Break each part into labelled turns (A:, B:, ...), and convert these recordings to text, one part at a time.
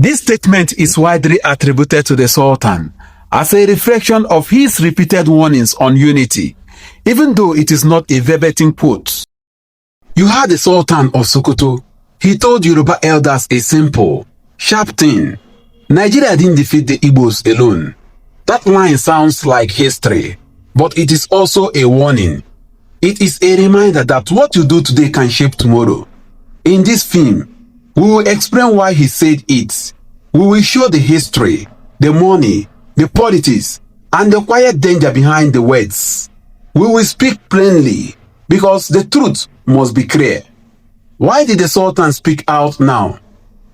A: This statement is widely attributed to the Sultan as a reflection of his repeated warnings on unity, even though it is not a verbatim quote. You heard the Sultan of Sokoto. He told Yoruba elders a simple, sharp thing. Nigeria didn't defeat the Igbos alone. That line sounds like history, but it is also a warning. It is a reminder that what you do today can shape tomorrow. In this film, we will explain why he said it. We will show the history, the money, the politics, and the quiet danger behind the words. We will speak plainly because the truth must be clear. Why did the Sultan speak out now?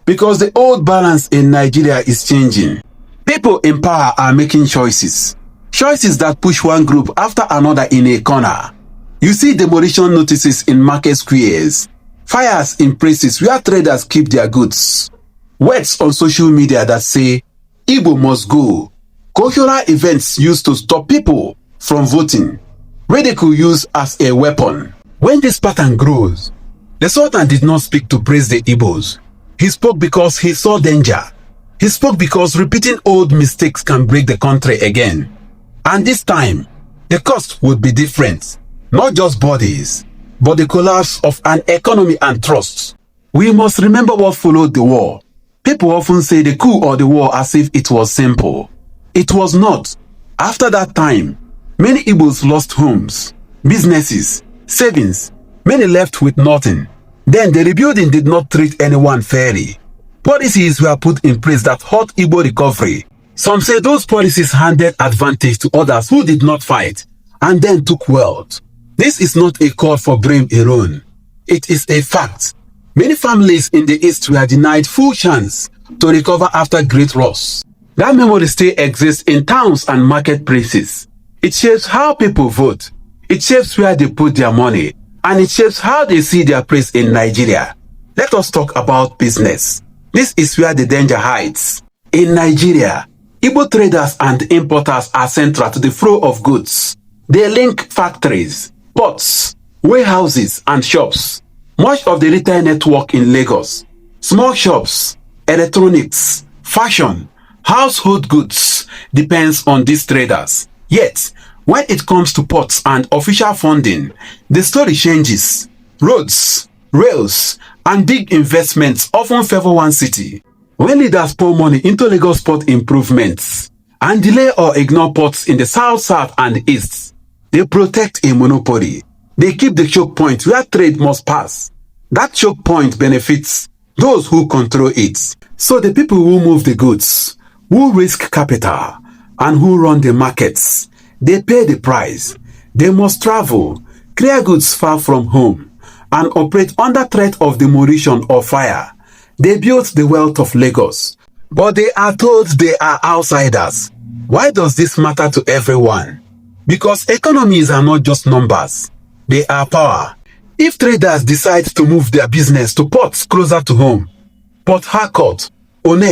A: Because the old balance in Nigeria is changing. People in power are making choices. Choices that push one group after another in a corner. You see demolition notices in market squares, fires in places where traders keep their goods, words on social media that say, Igbo must go, cultural events used to stop people from voting, ridicule used as a weapon. When this pattern grows, the Sultan did not speak to praise the Igbos. He spoke because he saw danger. He spoke because repeating old mistakes can break the country again. And this time, the cost would be different. Not just bodies, but the collapse of an economy and trust. We must remember what followed the war. People often say the coup or the war as if it was simple. It was not. After that time, many Igbos lost homes, businesses, savings. Many left with nothing. Then the rebuilding did not treat anyone fairly. Policies were put in place that hurt Igbo recovery. Some say those policies handed advantage to others who did not fight and then took wealth. This is not a call for blame alone. It is a fact. Many families in the East were denied full chance to recover after great loss. That memory still exists in towns and marketplaces. It shapes how people vote. It shapes where they put their money. And it shapes how they see their place in Nigeria. Let us talk about business. This is where the danger hides. In Nigeria, Igbo traders and importers are central to the flow of goods. They link factories, ports, warehouses, and shops. Much of the retail network in Lagos, small shops, electronics, fashion, household goods depends on these traders. Yet, when it comes to ports and official funding, the story changes. Roads, rails, and big investments often favor one city. When leaders pour money into Lagos port improvements and delay or ignore ports in the south, and east, they protect a monopoly. They keep the choke point where trade must pass. That choke point benefits those who control it. So the people who move the goods, who risk capital, and who run the markets, they pay the price. They must travel, clear goods far from home, and operate under threat of demolition or fire. They built the wealth of Lagos, but they are told they are outsiders. Why does this matter to everyone? Because economies are not just numbers. They are power. If traders decide to move their business to ports closer to home, Port Harcourt, One,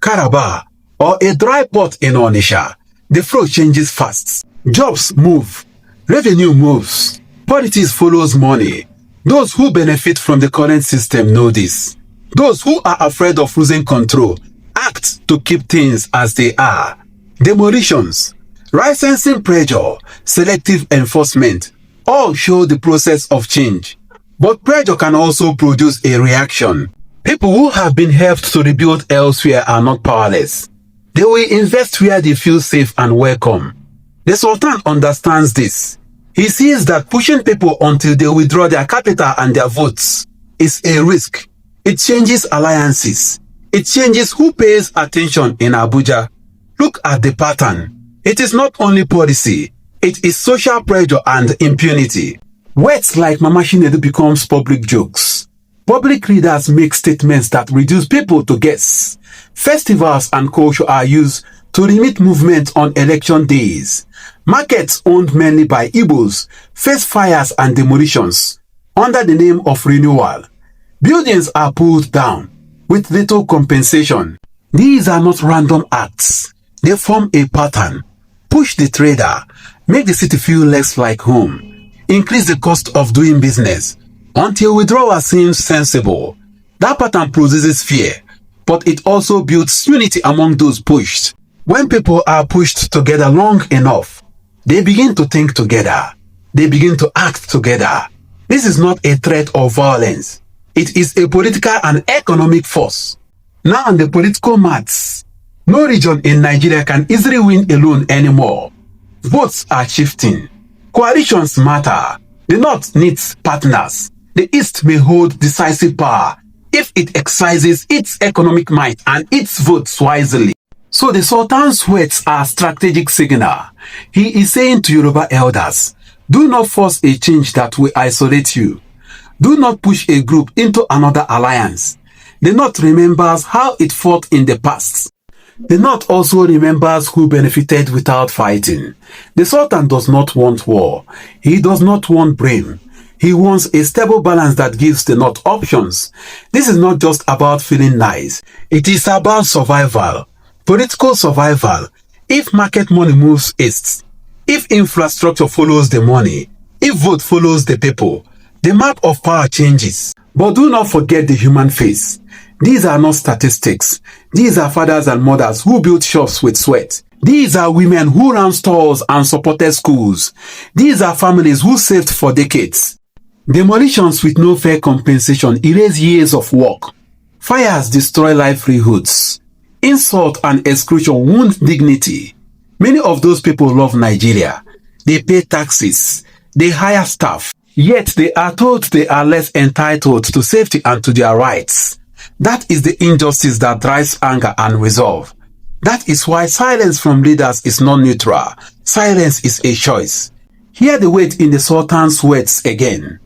A: Calabar, or a dry port in Onitsha, the flow changes fast. Jobs move. Revenue moves. Politics follows money. Those who benefit from the current system know this. Those who are afraid of losing control act to keep things as they are. Demolitions, licensing pressure, selective enforcement, all show the process of change. But pressure can also produce a reaction. People who have been helped to rebuild elsewhere are not powerless. They will invest where they feel safe and welcome. The Sultan understands this. He sees that pushing people until they withdraw their capital and their votes is a risk. It changes alliances. It changes who pays attention in Abuja. Look at the pattern. It is not only policy. It is social pressure and impunity. Words like Mama Shinedu becomes public jokes. Public leaders make statements that reduce people to guess. Festivals and culture are used to limit movement on election days. Markets owned mainly by Igbos face fires and demolitions under the name of renewal. Buildings are pulled down with little compensation. These are not random acts. They form a pattern. Push the trader, make the city feel less like home, increase the cost of doing business until withdrawal seems sensible. That pattern produces fear. but it also builds unity among those pushed. When people are pushed together long enough, they begin to think together. They begin to act together. This is not a threat or violence. It is a political and economic force. Now on the political maths, no region in Nigeria can easily win alone anymore. Votes are shifting. Coalitions matter. The North needs partners. The East may hold decisive power if it exercises its economic might and its votes wisely. So the Sultan's words are strategic signal. He is saying to Yoruba elders, do not force a change that will isolate you. Do not push a group into another alliance. The North remembers how it fought in the past. The North also remembers who benefited without fighting. The Sultan does not want war. He does not want blame. He wants a stable balance that gives the North options. This is not just about feeling nice. It is about survival. Political survival. If market money moves east, if infrastructure follows the money, if vote follows the people, the map of power changes. But do not forget the human face. These are not statistics. These are fathers and mothers who built shops with sweat. These are women who ran stores and supported schools. These are families who saved for decades. Demolitions with no fair compensation erase years of work. Fires destroy livelihoods. Insult and exclusion wound dignity. Many of those people love Nigeria. They pay taxes. They hire staff. Yet they are told they are less entitled to safety and to their rights. That is the injustice that drives anger and resolve. That is why silence from leaders is not neutral. Silence is a choice. Hear the weight in the Sultan's words again.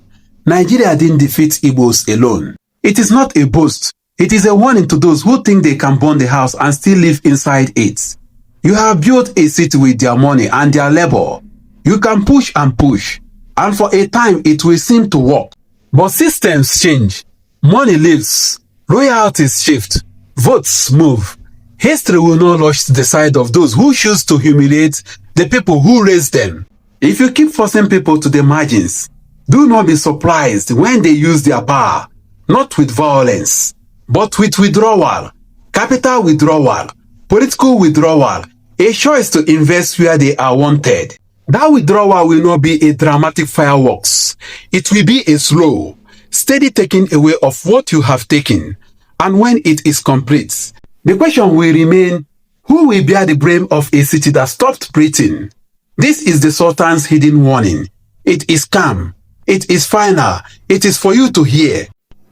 A: Nigeria didn't defeat Igbos alone. It is not a boast. It is a warning to those who think they can burn the house and still live inside it. You have built a city with their money and their labor. You can push and push, and for a time it will seem to work. But systems change. Money leaves. Royalties shift. Votes move. History will not rush to the side of those who choose to humiliate the people who raised them. If you keep forcing people to the margins, do not be surprised when they use their power, not with violence, but with withdrawal, capital withdrawal, political withdrawal, a choice to invest where they are wanted. That withdrawal will not be a dramatic fireworks. It will be a slow, steady taking away of what you have taken. And when it is complete, the question will remain, who will bear the blame of a city that stopped breathing? This is the Sultan's hidden warning. It is calm. It is final. It is for you to hear.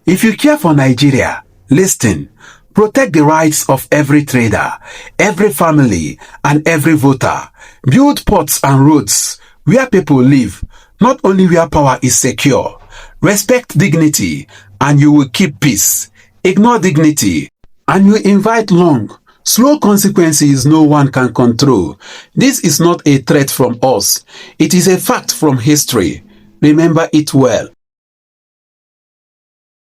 A: If you care for Nigeria, listen. Protect the rights of every trader, every family, and every voter. Build ports and roads where people live, not only where power is secure. Respect dignity, and you will keep peace. Ignore dignity, and you invite long, slow consequences no one can control. This is not a threat from us. It is a fact from history. Remember it well.